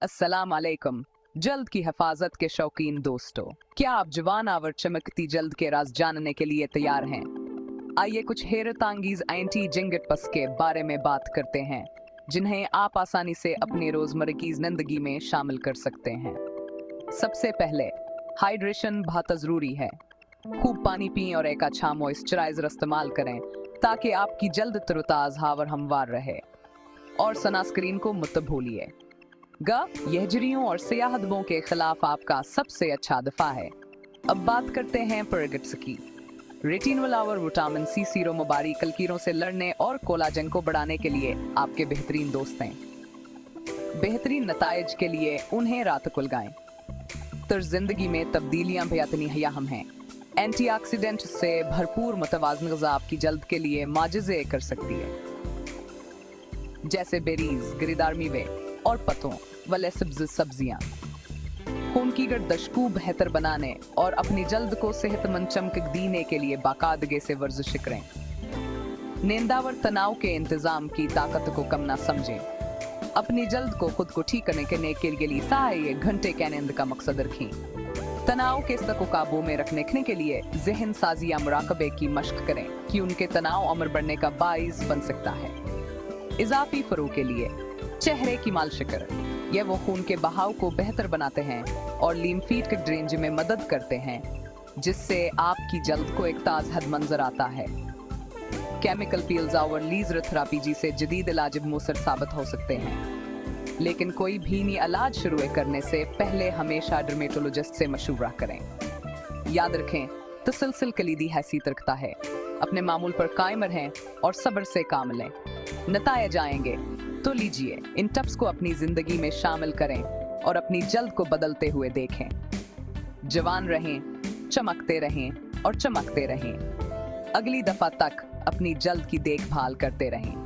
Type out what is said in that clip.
अस्सलाम वालेकुम। जल्द की हिफाजत के शौकीन दोस्तों, क्या आप जवान और चमकती जल्द के राज जानने के लिए तैयार हैं? आइए कुछ हैरतअंगेज एंटी जिंगट पस के बारे में बात करते हैं जिन्हें आप आसानी से अपनी रोजमर्रा की जिंदगी में शामिल कर सकते हैं। सबसे पहले, हाइड्रेशन बहुत जरूरी है। खूब पानी पिएं और एक अच्छा मॉइस्चराइजर इस्तेमाल करें ताकि आपकी जल्द तरोताजा और हमवार रहे। और सनस्क्रीन को मत भूलिए, यह झुर्रियों और सियाहदबों के खिलाफ आपका सबसे अच्छा दफा है। अब बात करते हैं प्रोडक्ट्स की। रेटिनोल और विटामिन सी सीरम मुबारक लकीरों से लड़ने और कोलाजन को बढ़ाने के लिए आपके बेहतरीन दोस्त हैं। बेहतरीन नताइज के लिए उन्हें रात को लगाएं। तर्ज जिंदगी में तब्दीलियां बेहतनी अहम हैं। एंटीऑक्सीडेंट से भरपूर मुतवाज़न ग़िज़ा आपकी जल्द के लिए माजिज़े कर सकती है, जैसे बेरीज, गिरीदार मेवे और पत्तों वाले सब्जियां। खून की गर्दिश को बेहतर बनाने और अपनी जल्द को सेहतमंद चमक देने के लिए बाकायदगी से वर्जिश करें। नींदावर तनाव के इंतजाम की ताकत को कम ना समझें। अपनी जल्द को खुद को ठीक करने के लिए 1 घंटे के नींद का मकसद रखें। तनाव के स्तर को काबू में रखने के लिए जहन साजी या मुराकबे की मशक करें कि उनके तनाव उम्र बढ़ने का बाइस बन सकता है। इजाफी फरोग के लिए चेहरे की मालिश करें। यह वो खून के बहाव को बेहतर बनाते हैं और लिम्फेट के ड्रेनेज में मदद करते हैं, जिससे आपकी जल्द को एक ताज़ा मंजर आता है। केमिकल पील्स और लेजर थेरेपी जैसे जदीद इलाज मुसर साबित हो सकते हैं, लेकिन कोई भी नई इलाज शुरू करने से पहले हमेशा डर्मेटोलॉजिस्ट से मशवरा करें। याद रखें, तसलसल कलीदी हैसियत रखता है। अपने मामूल पर कायम रहें और सब्र से काम लें। नतायज आएंगे तो लीजिए, इन टिप्स को अपनी जिंदगी में शामिल करें और अपनी जल्द को बदलते हुए देखें। जवान रहें, चमकते रहें और चमकते रहें। अगली दफा तक अपनी जल्द की देखभाल करते रहें।